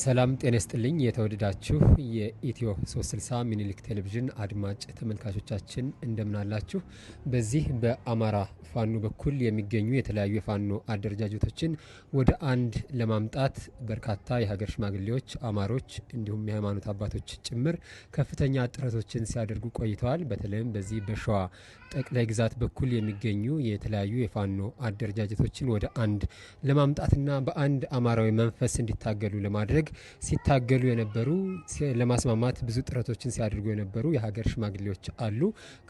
ሰላም ጤና ይስጥልኝ የተወደዳችሁ የኢትዮ 360 ሚኒሊክ ቴሌቪዥን አድማጭ ተመልካቾቻችን እንደምን አላችሁ? በዚህ በአማራ ፋኖ በኩል የሚገኙ የተለያዩ የፋኖ አደረጃጀቶችን ወደ አንድ ለማምጣት በርካታ የሀገር ሽማግሌዎች፣ አማሮች እንዲሁም የሃይማኖት አባቶች ጭምር ከፍተኛ ጥረቶችን ሲያደርጉ ቆይተዋል። በተለይም በዚህ በሸዋ ጠቅላይ ግዛት በኩል የሚገኙ የተለያዩ የፋኖ አደረጃጀቶችን ወደ አንድ ለማምጣትና በአንድ አማራዊ መንፈስ እንዲታገሉ ለማድረግ ሲታገሉ የነበሩ ለማስማማት ብዙ ጥረቶችን ሲያደርጉ የነበሩ የሀገር ሽማግሌዎች አሉ።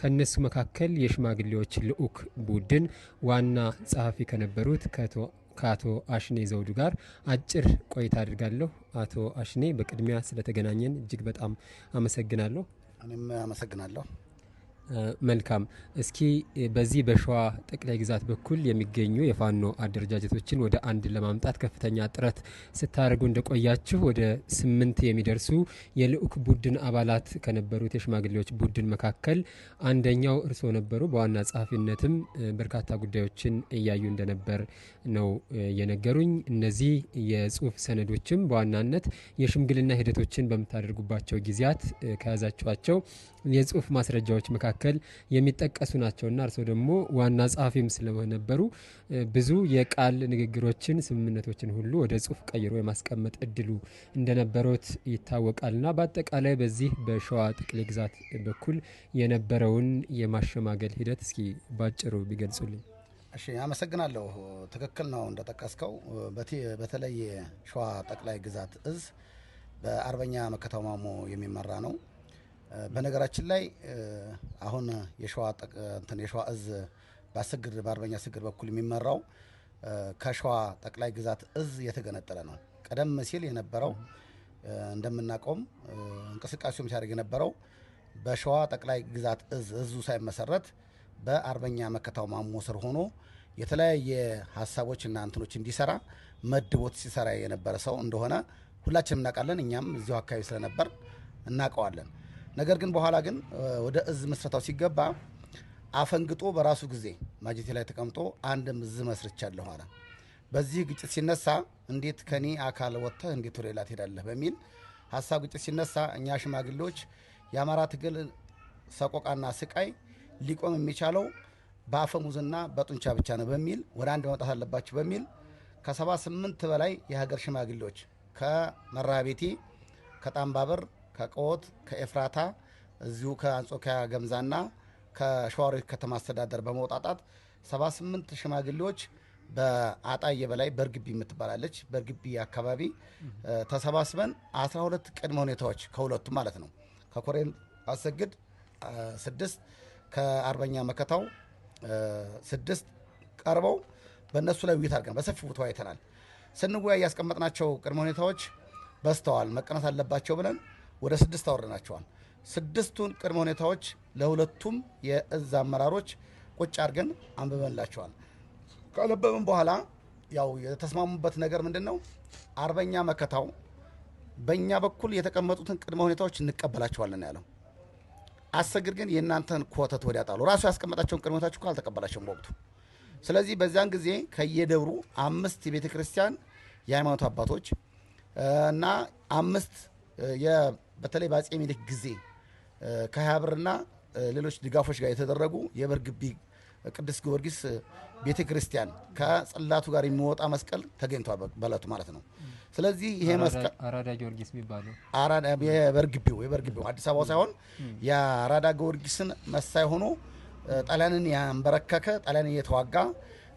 ከነሱ መካከል የሽማግሌዎች ልዑክ ቡድን ዋና ጸሐፊ ከነበሩት ከአቶ አሽኔ ዘውዱ ጋር አጭር ቆይታ አድርጋለሁ። አቶ አሽኔ በቅድሚያ ስለተገናኘን እጅግ በጣም አመሰግናለሁ። እኔም አመሰግናለሁ። መልካም። እስኪ በዚህ በሸዋ ጠቅላይ ግዛት በኩል የሚገኙ የፋኖ አደረጃጀቶችን ወደ አንድ ለማምጣት ከፍተኛ ጥረት ስታደርጉ እንደቆያችሁ ወደ 8 የሚደርሱ የልዑክ ቡድን አባላት ከነበሩት የሽማግሌዎች ቡድን መካከል አንደኛው እርስዎ ነበሩ። በዋና ጸሐፊነትም በርካታ ጉዳዮችን እያዩ እንደነበር ነው የነገሩኝ። እነዚህ የጽሁፍ ሰነዶችም በዋናነት የሽምግልና ሂደቶችን በምታደርጉባቸው ጊዜያት ከያዛችኋቸው የጽሁፍ ማስረጃዎች መካከል የሚጠቀሱ ናቸውና እርስዎ ደግሞ ዋና ጸሐፊም ስለነበሩ ብዙ የቃል ንግግሮችን፣ ስምምነቶችን ሁሉ ወደ ጽሁፍ ቀይሮ የማስቀመጥ እድሉ እንደነበሩት ይታወቃልና በአጠቃላይ በዚህ በሸዋ ጠቅላይ ግዛት በኩል የነበረውን የማሸማገል ሂደት እስኪ ባጭሩ ቢገልጹልኝ። እሺ፣ አመሰግናለሁ። ትክክል ነው እንደጠቀስከው። በተለይ ሸዋ ጠቅላይ ግዛት እዝ በአርበኛ መከታው ማሞ የሚመራ ነው። በነገራችን ላይ አሁን የሸዋ እዝ በአርበኛ አሰግድ በኩል የሚመራው ከሸዋ ጠቅላይ ግዛት እዝ የተገነጠለ ነው። ቀደም ሲል የነበረው እንደምናውቀውም እንቅስቃሴውም ሲያደርግ የነበረው በሸዋ ጠቅላይ ግዛት እዙ ሳይመሰረት በአርበኛ መከታው ማሞ ስር ሆኖ የተለያየ ሀሳቦችና እንትኖች እንዲሰራ መድቦት ሲሰራ የነበረ ሰው እንደሆነ ሁላችንም እናውቃለን። እኛም እዚሁ አካባቢ ስለነበር እናውቀዋለን። ነገር ግን በኋላ ግን ወደ እዝ መስረታው ሲገባ አፈንግጦ በራሱ ጊዜ ማጀቴ ላይ ተቀምጦ አንድም እዝ መስርቻለሁ አለ። በዚህ ግጭት ሲነሳ እንዴት ከኔ አካል ወጥተህ እንዴት ወደ ሌላ ትሄዳለህ በሚል ሀሳብ ግጭት ሲነሳ እኛ ሽማግሌዎች የአማራ ትግል ሰቆቃና ስቃይ ሊቆም የሚቻለው በአፈሙዝና በጡንቻ ብቻ ነው በሚል ወደ አንድ መውጣት አለባችሁ በሚል ከ78 በላይ የሀገር ሽማግሌዎች ከመራቤቴ፣ ከጣምባበር፣ ከቀወት፣ ከኤፍራታ እዚሁ ከአንጾኪያ ገምዛና ከሸዋሮቢት ከተማ አስተዳደር በመውጣጣት 78 ሽማግሌዎች በአጣዬ በላይ በርግቢ የምትባላለች በርግቢ አካባቢ ተሰባስበን 12 ቅድመ ሁኔታዎች ከሁለቱ ማለት ነው ከኮሬን አሰግድ 6 ከአርበኛ መከታው 6 ቀርበው በእነሱ ላይ ውይይት አድርገን በሰፊው ተወያይተናል። ስንወያይ ያስቀመጥናቸው ቅድመ ሁኔታዎች በስተዋል መቀናት አለባቸው ብለን ወደ 6 አወረናቸዋል። 6ቱን ቅድመ ሁኔታዎች ለሁለቱም የእዝ አመራሮች ቁጭ አድርገን አንብበንላቸዋል። ካነበብን በኋላ ያው የተስማሙበት ነገር ምንድነው? አርበኛ መከታው በእኛ በኩል የተቀመጡትን ቅድመ ሁኔታዎች እንቀበላቸዋለን ያለው። አሰግድ ግን የእናንተን ኮተት ወዲያ ጣሉ። ራሱ ያስቀመጣቸውን ቅድመ ሁኔታዎች እኮ አልተቀበላቸውም በወቅቱ። ስለዚህ በዚያን ጊዜ ከየደብሩ 5 የቤተ ክርስቲያን የሃይማኖት አባቶች እና 5 በተለይ በአጼ ምኒልክ ጊዜ ከሀብርና ሌሎች ድጋፎች ጋር የተደረጉ የበርግቢ ቅዱስ ጊዮርጊስ ቤተ ክርስቲያን ከጽላቱ ጋር የሚወጣ መስቀል ተገኝቷል በእለቱ ማለት ነው። ስለዚህ ይሄ መስቀል አራዳ ጊዮርጊስ የሚባለው የበርግቢው አዲስ አበባ ሳይሆን የአራዳ ጊዮርጊስን መሳይ ሆኖ ጣሊያንን ያንበረከከ ጣሊያንን እየተዋጋ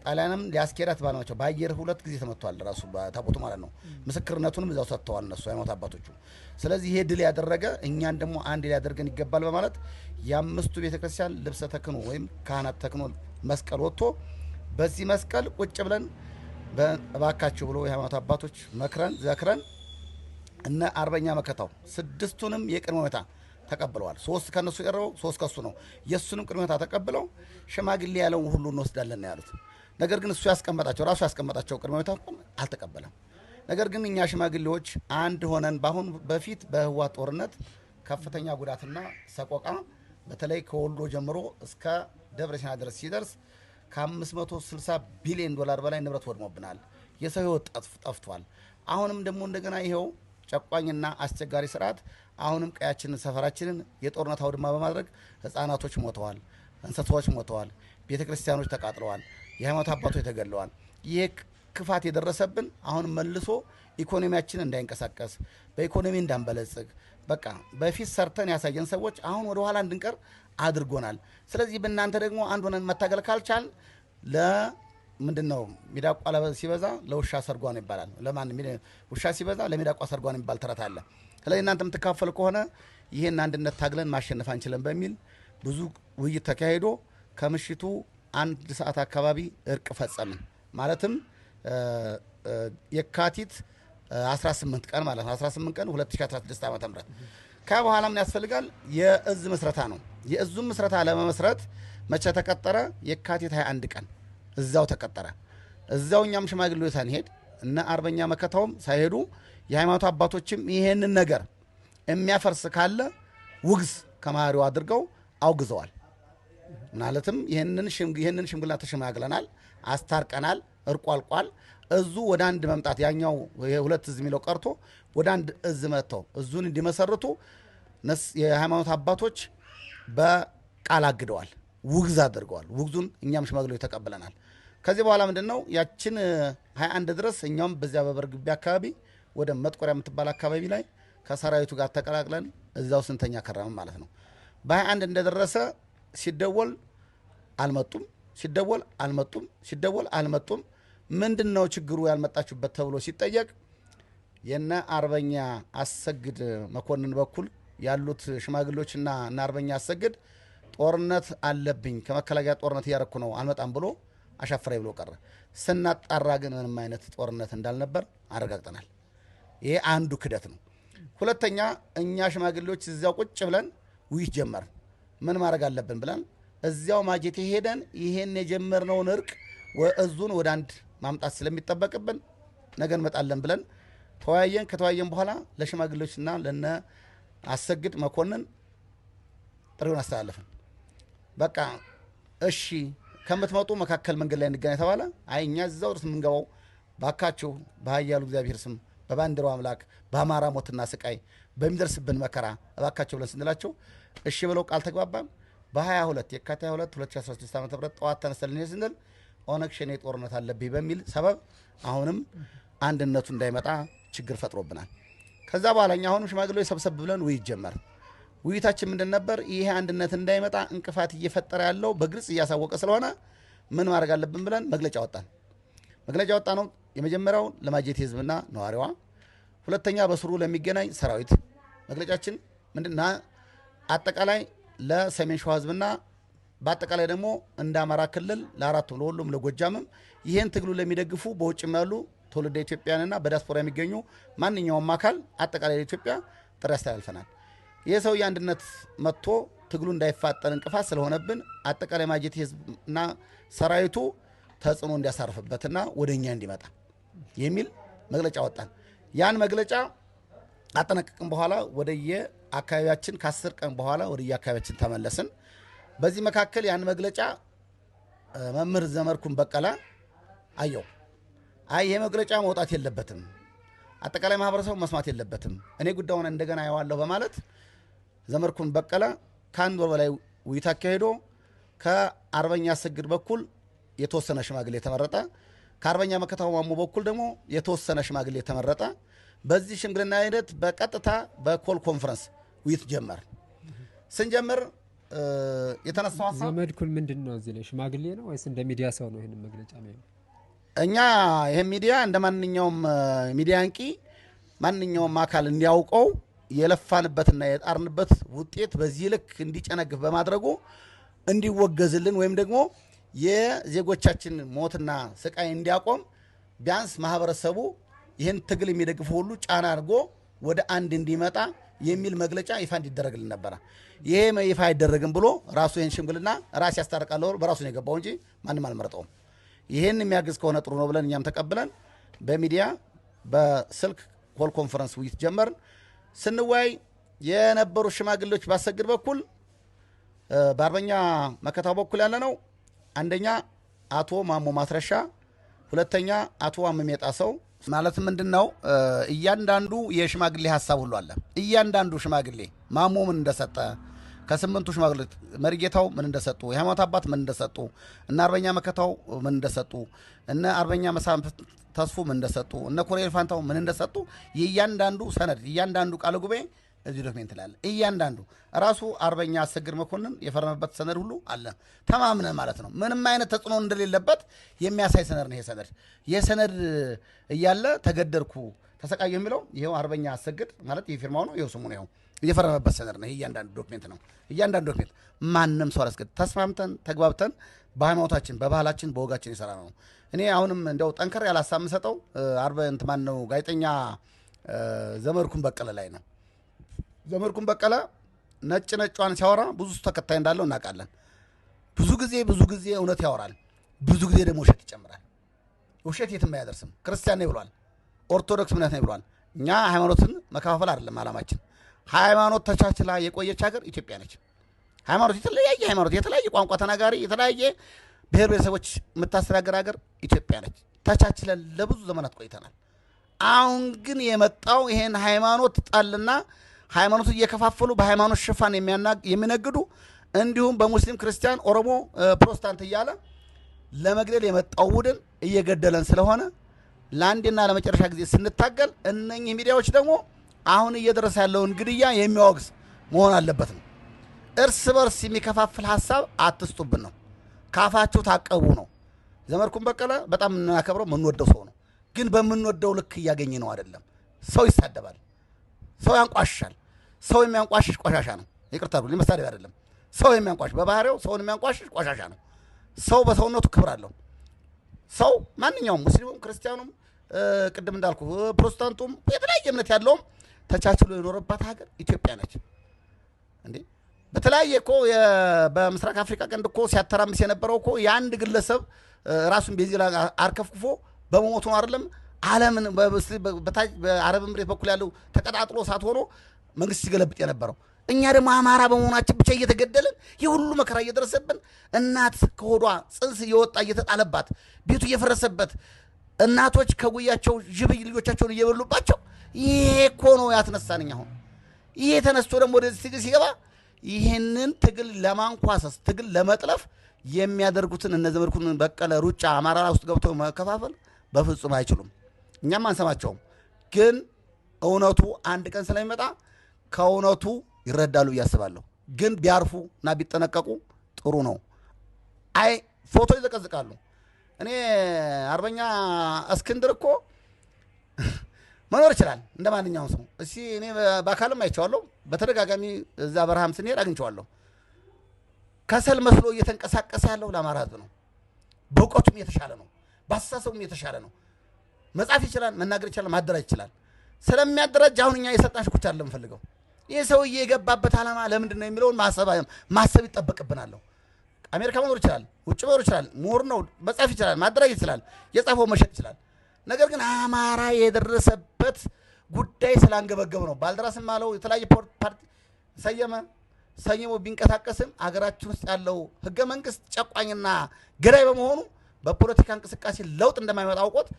ጣሊያንም ሊያስኬዳት ባለማቸው በአየር 2 ጊዜ ተመቷል ራሱ በታቦቱ ማለት ነው። ምስክርነቱንም እዛው ሰጥተዋል እነሱ ሃይማኖት አባቶቹ። ስለዚህ ይሄ ድል ያደረገ እኛን ደግሞ አንድ ሊያደርገን ይገባል በማለት የአምስቱ ቤተክርስቲያን ልብሰ ተክኖ ወይም ካህናት ተክኖ መስቀል ወጥቶ በዚህ መስቀል ቁጭ ብለን በባካችሁ ብሎ የሃይማኖት አባቶች መክረን ዘክረን እነ አርበኛ መከታው 6ቱንም የቅድመ ሁኔታ ተቀብለዋል። 3 ከነሱ የቀረው 3 ከሱ ነው። የሱንም ቅድመ ሁኔታ ተቀብለው ሽማግሌ ያለውን ሁሉ እንወስዳለን ያሉት። ነገር ግን እሱ ራሱ ያስቀመጣቸው ቅድመ ሁኔታ አልተቀበለም። ነገር ግን እኛ ሽማግሌዎች አንድ ሆነን በፊት በህወሓት ጦርነት ከፍተኛ ጉዳትና ሰቆቃ በተለይ ከወልዶ ጀምሮ እስከ ደብረ ሲና ድረስ ሲደርስ ከ560 ቢሊዮን ዶላር በላይ ንብረት ወድሞብናል። የሰው ህይወት ጠፍቷል። አሁንም ደግሞ እንደገና ይሄው ጨቋኝና አስቸጋሪ ስርዓት አሁንም ቀያችንን ሰፈራችንን የጦርነት አውድማ በማድረግ ህፃናቶች ሞተዋል፣ እንስሳዎች ሞተዋል፣ ቤተክርስቲያኖች ተቃጥለዋል፣ የሃይማኖት አባቶች ተገድለዋል። ይህ ክፋት የደረሰብን አሁን መልሶ ኢኮኖሚያችን እንዳይንቀሳቀስ በኢኮኖሚ እንዳንበለጽግ በቃ በፊት ሰርተን ያሳየን ሰዎች አሁን ወደ ኋላ እንድንቀር አድርጎናል። ስለዚህ በእናንተ ደግሞ አንድ ሆነን መታገል ካልቻል ለምንድነው ሚዳቋ ሲበዛ ለውሻ ሰርጓን ይባላል። ለማን ውሻ ሲበዛ ለሚዳቋ ሰርጓን ይባል ተረት አለ። ስለዚህ እናንተ የምትካፈል ከሆነ ይሄን አንድነት ታግለን ማሸነፍ አንችልም በሚል ብዙ ውይይት ተካሂዶ ከምሽቱ 1 ሰዓት አካባቢ እርቅ ፈጸምን። ማለትም የካቲት 18 ቀን ማለት ነው 18 ቀን 2016 ዓ.ም ከበኋላ ምን ያስፈልጋል? የእዝ መስረታ ነው። የእዙን መስረታ ለመመስረት መቼ ተቀጠረ? የካቲት 21 ቀን እዛው ተቀጠረ። እዛው እኛም ሽማግሌዎች ሳንሄድ እነ አርበኛ መከታውም ሳይሄዱ የሃይማኖት አባቶችም ይሄንን ነገር የሚያፈርስ ካለ ውግዝ ከማሪው አድርገው አውግዘዋል። ማለትም ይሄንን ሽምግልና ተሸማግለናል፣ አስታርቀናል፣ እርቁ አልቋል። እዙ ወደ አንድ መምጣት ያኛው የሁለት እዝ የሚለው ቀርቶ ወደ አንድ እዝ መጥተው እዙን እንዲመሰርቱ የሃይማኖት አባቶች በቃል አግደዋል፣ ውግዝ አድርገዋል። ውግዙን እኛም ሽማግሌዎች ተቀብለናል። ከዚህ በኋላ ምንድነው ያችን 21 ድረስ እኛም በዚያ በበርግቢ አካባቢ ወደ መጥቆሪያ የምትባል አካባቢ ላይ ከሰራዊቱ ጋር ተቀላቅለን እዛው ስንተኛ ከረም ማለት ነው። በ21 እንደደረሰ ሲደወል አልመጡም፣ ሲደወል አልመጡም፣ ሲደወል አልመጡም። ምንድነው ችግሩ ያልመጣችሁበት ተብሎ ሲጠየቅ የነ አርበኛ አሰግድ መኮንን በኩል ያሉት ሽማግሌዎችና እና አርበኛ አሰግድ ጦርነት አለብኝ ከመከላከያ ጦርነት እያረኩ ነው አልመጣም ብሎ አሻፈረኝ ብሎ ቀረ። ስናጣራ ግን ምንም አይነት ጦርነት እንዳልነበር አረጋግጠናል። ይሄ አንዱ ክደት ነው። ሁለተኛ እኛ ሽማግሌዎች እዚያው ቁጭ ብለን ውይይት ጀመርን። ምን ማድረግ አለብን ብለን እዚያው ማጀቴ ሄደን ይሄን የጀመርነውን እርቅ እዙን ወደ አንድ ማምጣት ስለሚጠበቅብን ነገ እንመጣለን ብለን ተወያየን። ከተወያየን በኋላ ለሽማግሌዎችና ለነ አሰግድ መኮንን ጥሪውን አስተላለፍን። በቃ እሺ ከምትመጡ መካከል መንገድ ላይ እንገናኝ ተባለ። አይ እኛ እዛው ድረስ የምንገባው ባካችሁ በኃያሉ እግዚአብሔር ስም በባንዲራው አምላክ በአማራ ሞትና ስቃይ በሚደርስብን መከራ እባካችሁ ብለን ስንላቸው እሺ ብለው ቃል ተግባባን። በ22 የካቲት 22 2016 ዓ.ም ጠዋት ተነስተልን ስንል ኦነግ ሸኔ ጦርነት አለብኝ በሚል ሰበብ አሁንም አንድነቱ እንዳይመጣ ችግር ፈጥሮብናል። ከዛ በኋላ እኛ አሁንም ሽማግሌዎች ሰብሰብ ብለን ውይይት ጀመር። ውይይታችን ምንድን ነበር? ይሄ አንድነት እንዳይመጣ እንቅፋት እየፈጠረ ያለው በግልጽ እያሳወቀ ስለሆነ ምን ማድረግ አለብን ብለን መግለጫ ወጣን። መግለጫ ወጣ ነው የመጀመሪያው ለማጀቴ ህዝብና ነዋሪዋ፣ ሁለተኛ በስሩ ለሚገናኝ ሰራዊት መግለጫችን ምንድና አጠቃላይ ለሰሜን ሸዋ ህዝብና በአጠቃላይ ደግሞ እንደ አማራ ክልል ለአራቱ ለሁሉም ለጎጃምም ይሄን ትግሉ ለሚደግፉ በውጭም ያሉ ትውልደ ኢትዮጵያንና በዲያስፖራ የሚገኙ ማንኛውም አካል አጠቃላይ ለኢትዮጵያ ጥሪ አስተላልፈናል። ይሄ ሰው የአንድነት መጥቶ ትግሉ እንዳይፋጠን እንቅፋት ስለሆነብን አጠቃላይ ማጀቴ ህዝብና ሰራዊቱ ተጽዕኖ እንዲያሳርፍበትና ወደኛ እንዲመጣ የሚል መግለጫ ወጣን። ያን መግለጫ አጠናቀቅን በኋላ ወደየ አካባቢያችን ከ10 ቀን በኋላ ወደየ አካባቢያችን ተመለስን። በዚህ መካከል ያን መግለጫ መምህር ዘመርኩን በቀለ አየው። አይ ይሄ መግለጫ መውጣት የለበትም፣ አጠቃላይ ማህበረሰቡ መስማት የለበትም፣ እኔ ጉዳዩን እንደገና ያዋለሁ በማለት ዘመርኩን በቀለ ከአንድ ወር በላይ ውይይት አካሄዶ ከአርበኛ አሰግድ በኩል የተወሰነ ሽማግሌ ተመረጠ። ከአርበኛ መከታው ማሞ በኩል ደግሞ የተወሰነ ሽማግሌ ተመረጠ። በዚህ ሽምግልና ሂደት በቀጥታ በኮል ኮንፈረንስ ውይይት ጀመር። ስንጀምር የተነሳው ሀሳብ ዘመድኩን ምንድነው እዚህ ላይ ሽማግሌ ነው ወይስ እንደ ሚዲያ ሰው ነው ይሄን መግለጫ ነው? እኛ ይሄ ሚዲያ እንደ ማንኛውም ሚዲያ አንቂ ማንኛውም አካል እንዲያውቀው የለፋንበትና የጣርንበት ውጤት በዚህ ልክ እንዲጨነግፍ በማድረጉ እንዲወገዝልን ወይም ደግሞ የዜጎቻችን ሞትና ስቃይ እንዲያቆም ቢያንስ ማህበረሰቡ ይህን ትግል የሚደግፉ ሁሉ ጫና አድርጎ ወደ አንድ እንዲመጣ የሚል መግለጫ ይፋ እንዲደረግልን ነበረ። ይሄ ይፋ አይደረግም ብሎ ራሱ ይህን ሽምግልና ራስ ያስታርቃል በራሱ ነው የገባው እንጂ ማንም አልመረጠውም። ይህን የሚያግዝ ከሆነ ጥሩ ነው ብለን እኛም ተቀብለን በሚዲያ በስልክ ኮል ኮንፈረንስ ውይይት ጀመርን። ስንወያይ የነበሩ ሽማግሌዎች ባሰግድ በኩል በአርበኛ መከታው በኩል ያለ ነው አንደኛ አቶ ማሞ ማስረሻ፣ ሁለተኛ አቶ አመሜ ጣሰው፣ ማለት ምንድነው? እያንዳንዱ የሽማግሌ ሐሳብ ሁሉ አለ። እያንዳንዱ ሽማግሌ ማሞ ምን እንደሰጠ ከስምንቱ ሽማግሌ መሪጌታው ምን እንደሰጡ፣ የሃይማኖት አባት ምን እንደሰጡ፣ እነ አርበኛ መከታው ምን እንደሰጡ፣ እነ አርበኛ መሳም ተስፉ ምን እንደሰጡ፣ እነ ኮሎኔል ፋንታው ምን እንደሰጡ የእያንዳንዱ ሰነድ እያንዳንዱ ቃለ ጉባኤ እዚህ ዶክሜንት ላይ አለ። እያንዳንዱ ራሱ አርበኛ አሰግድ መኮንን የፈረመበት ሰነድ ሁሉ አለ። ተማምነን ማለት ነው ምንም አይነት ተጽዕኖ እንደሌለበት የሚያሳይ ሰነድ ነው ይሄ ሰነድ። ይሄ ሰነድ እያለ ተገደልኩ ተሰቃየ የሚለው ይሄው አርበኛ አሰግድ ማለት የፊርማው ነው፣ ይሄው ስሙ ነው፣ ይሄው የፈረመበት ሰነድ ነው። እያንዳንዱ ዶክሜንት ነው። እያንዳንዱ ዶክሜንት ማንም ሰው አላስገድ ተስማምተን ተግባብተን በሃይማኖታችን በባህላችን በወጋችን የሰራ ነው። እኔ አሁንም እንደው ጠንከር ያላሳብ የምሰጠው አርበንት ማን ነው ጋዜጠኛ ዘመድኩን በቀለ ላይ ነው። ዘመድኩን በቀለ ነጭ ነጯን ሲያወራ ብዙ ተከታይ እንዳለው እናውቃለን። ብዙ ጊዜ እውነት ያወራል፣ ብዙ ጊዜ ደግሞ ውሸት ይጨምራል። ውሸት የትም አያደርስም። ክርስቲያን ነው ብሏል፣ ኦርቶዶክስ እምነት ነው ብሏል። እኛ ሃይማኖትን መከፋፈል አይደለም ዓላማችን። ሃይማኖት ተቻችላ የቆየች ሀገር ኢትዮጵያ ነች። ሃይማኖት የተለያየ ቋንቋ ተናጋሪ የተለያየ ብሔር ብሔረሰቦች የምታስተናገር ሀገር ኢትዮጵያ ነች። ተቻችለን ለብዙ ዘመናት ቆይተናል። አሁን ግን የመጣው ይሄን ሃይማኖት ጣልና ሃይማኖቱ እየከፋፈሉ በሃይማኖት ሽፋን የሚነግዱ እንዲሁም በሙስሊም ክርስቲያን፣ ኦሮሞ፣ ፕሮቴስታንት እያለ ለመግደል የመጣው ቡድን እየገደለን ስለሆነ ለአንድና ለመጨረሻ ጊዜ ስንታገል እነኚህ ሚዲያዎች ደግሞ አሁን እየደረሰ ያለውን ግድያ የሚያወግዝ መሆን አለበት ነው። እርስ በርስ የሚከፋፍል ሐሳብ አትስጡብን ነው። ካፋችሁ ታቀቡ ነው። ዘመድኩን በቀለ በጣም የምናከብረው የምንወደው ሰው ነው። ግን በምንወደው ልክ እያገኘ ነው አይደለም። ሰው ይሳደባል፣ ሰው ያንቋሽሻል። ሰው የሚያንቋሽሽ ቆሻሻ ነው። ይቅርታ አድርጉልኝ፣ መሳደብ አይደለም። ሰው የሚያንቋሽሽ በባህሪው ሰውን የሚያንቋሽሽ ቆሻሻ ነው። ሰው በሰውነቱ ክብር አለው። ሰው ማንኛውም ሙስሊሙም ክርስቲያኑም ቅድም እንዳልኩ ፕሮቴስታንቱም የተለያየ እምነት ያለውም ተቻችሎ የኖረባት ሀገር ኢትዮጵያ ነች። እንዴ በተለያየ እኮ በምስራቅ አፍሪካ ቀንድ እኮ ሲያተራምስ የነበረው እኮ የአንድ ግለሰብ ራሱን ቤዚላ አርከፍክፎ በመሞቱ ነው አይደለም። ዓለምን በአረብ ምድር በኩል ያለው ተቀጣጥሎ ሳት ሆኖ መንግስት ሲገለብጥ የነበረው እኛ ደግሞ አማራ በመሆናችን ብቻ እየተገደልን የሁሉ መከራ እየደረሰብን እናት ከሆዷ ጽንስ እየወጣ እየተጣለባት ቤቱ እየፈረሰበት እናቶች ከጉያቸው ጅብ ልጆቻቸውን እየበሉባቸው ይሄ እኮ ነው ያስነሳንኝ። አሁን ይሄ ተነስቶ ደግሞ ወደዚህ ትግል ሲገባ ይህንን ትግል ለማንኳሰስ ትግል ለመጥለፍ የሚያደርጉትን እነ ዘመድኩን በቀለ ሩጫ አማራ ውስጥ ገብተው መከፋፈል በፍጹም አይችሉም። እኛም አንሰማቸውም። ግን እውነቱ አንድ ቀን ስለሚመጣ ከእውነቱ ይረዳሉ ብዬ አስባለሁ። ግን ቢያርፉ እና ቢጠነቀቁ ጥሩ ነው። አይ ፎቶ ይዘቀዝቃሉ። እኔ አርበኛ እስክንድር እኮ መኖር ይችላል እንደ ማንኛውም ሰው። እሺ እኔ በአካልም አይቼዋለሁ። በተደጋጋሚ እዛ በረሃም ስንሄድ አግኝቼዋለሁ። ከሰል መስሎ እየተንቀሳቀሰ ያለው ለአማራ ሕዝብ ነው። በእውቀቱም የተሻለ ነው፣ በአስተሳሰቡም የተሻለ ነው። መጻፍ ይችላል፣ መናገር ይችላል፣ ማደራጅ ይችላል። ስለሚያደራጅ አሁን እኛ የሰልጣን ሽኩቻ አይደለም የምንፈልገው። ይህ ሰውዬ የገባበት ዓላማ ለምንድን ነው የሚለውን ማሰብ ይጠበቅብናል። አሜሪካ መኖር ይችላል፣ ውጭ መኖር ይችላል፣ ምሁር ነው፣ መጻፍ ይችላል፣ ማደራጅ ይችላል፣ የጻፈው መሸጥ ይችላል። ነገር ግን አማራ የደረሰበት ጉዳይ ስላንገበገብ ነው። ባልደራስም አለው የተለያየ ፓርቲ ሰየሞ ቢንቀሳቀስም አገራችን ውስጥ ያለው ህገ መንግስት ጨቋኝና ገዳይ በመሆኑ በፖለቲካ እንቅስቃሴ ለውጥ እንደማይመጣ አውቆት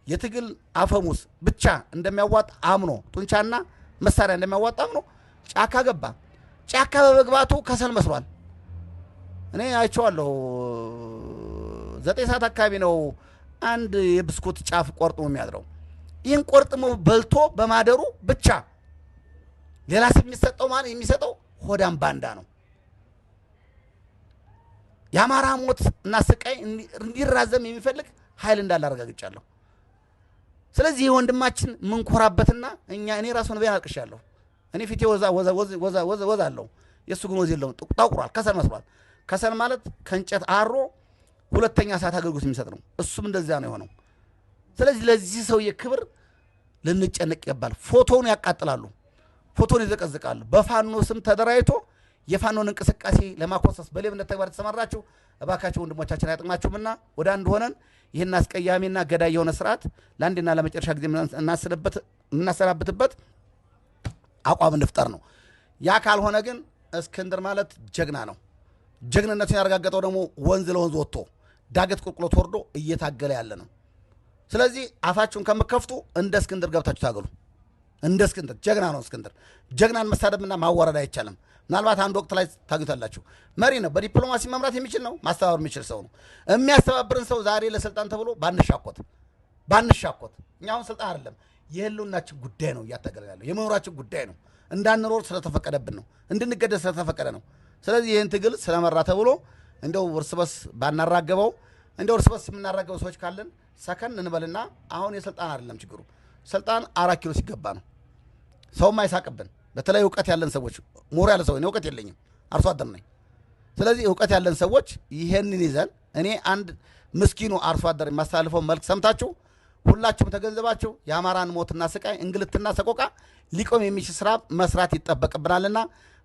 የትግል አፈሙስ ብቻ እንደሚያዋጣ አምኖ ጡንቻና መሳሪያ እንደሚያዋጣ አምኖ ጫካ ገባ። ጫካ በመግባቱ ከሰል መስሏል። እኔ አይቼዋለሁ። 9 ሰዓት አካባቢ ነው አንድ የብስኩት ጫፍ ቆርጥሞ የሚያድረው። ይህን ቆርጥሞ በልቶ በማደሩ ብቻ ሌላ ስም የሚሰጠው ሆዳም ባንዳ ነው። የአማራ ሞት እና ስቃይ እንዲራዘም የሚፈልግ ኃይል እንዳለ አረጋግጫለሁ። ስለዚህ ወንድማችን ምንኮራበትና እኔ ራሱን በያን አልቅሻለሁ። እኔ ፊቴ ወዛ አለው፣ የእሱ ግን ወዝ የለውም፣ ጠቁሯል፣ ከሰል መስሏል። ከሰል ማለት ከእንጨት አሮ ሁለተኛ ሰዓት አገልግሎት የሚሰጥ ነው። እሱም እንደዚያ ነው የሆነው። ስለዚህ ለዚህ ሰውዬ ክብር ልንጨነቅ ይገባል። ፎቶውን ያቃጥላሉ፣ ፎቶውን ይዘቀዝቃሉ። በፋኖ ስም ተደራጅቶ የፋኖን እንቅስቃሴ ለማኮሰስ በሌብነት ተግባር ተሰማራችሁ። እባካችሁ ወንድሞቻችን አይጥቅማችሁምና ወደ አንድ ሆነን ይህን አስቀያሚና ገዳይ የሆነ ስርዓት ለአንድና ለመጨረሻ ጊዜ የምናሰናብትበት አቋም እንፍጠር ነው። ያ ካልሆነ ግን እስክንድር ማለት ጀግና ነው። ጀግንነቱን ያረጋገጠው ደግሞ ወንዝ ለወንዝ ወጥቶ ዳገት ቁልቁሎት ወርዶ እየታገለ ያለ ነው። ስለዚህ አፋችሁን ከምከፍቱ እንደ እስክንድር ገብታችሁ ታገሉ። እንደ እስክንድር ጀግና ነው። እስክንድር ጀግናን መሳደብና ማዋረድ አይቻልም። ምናልባት አንድ ወቅት ላይ ታግታላችሁ። መሪ ነው፣ በዲፕሎማሲ መምራት የሚችል ነው፣ ማስተባበር የሚችል ሰው ነው። የሚያስተባብርን ሰው ዛሬ ለስልጣን ተብሎ ባንሻኮት እኛ አሁን ስልጣን አይደለም የህልውናችን ጉዳይ ነው እያታገለ ያለው የመኖራችን ጉዳይ ነው። እንዳንኖር ስለተፈቀደብን ነው፣ እንድንገደል ስለተፈቀደ ነው። ስለዚህ ይህን ትግል ስለመራ ተብሎ እንደው እርስ በርስ ባናራገበው፣ እንደው እርስ በርስ የምናራገበው ሰዎች ካለን ሰከን እንበልና አሁን የስልጣን አይደለም ችግሩ። ስልጣን 4 ኪሎ ሲገባ ነው። ሰውም አይሳቅብን። በተለይ እውቀት ያለን ሰዎች ሞር ያለ ሰው እኔ እውቀት የለኝም አርሶ አደር ነኝ። ስለዚህ እውቀት ያለን ሰዎች ይሄንን ይዘን እኔ አንድ ምስኪኑ አርሶ አደር የማስተላልፈው መልክ ሰምታችሁ ሁላችሁም ተገንዘባችሁ የአማራን ሞትና ስቃይ እንግልትና ሰቆቃ ሊቆም የሚችል ስራ መስራት ይጠበቅብናልና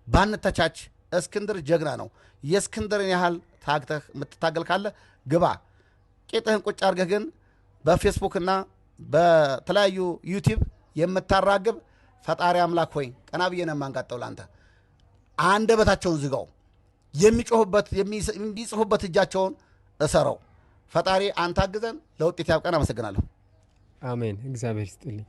ባንተቻች። እስክንድር ጀግና ነው። የእስክንድርን ያህል ታግተህ የምትታገል ካለ ግባ። ቄጥህን ቁጭ አድርገህ ግን በፌስቡክና በተለያዩ ዩቲዩብ የምታራግብ ፈጣሪ አምላክ ሆይ ቀና ብዬ ነው የማንጋጠው ላንተ። አንደበታቸውን ዝጋው፣ የሚጮሁበት የሚጽፉበት እጃቸውን እሰረው። ፈጣሪ አንተ አግዘን፣ ለውጤት ያብቀን። አመሰግናለሁ። አሜን። እግዚአብሔር ይስጥልኝ።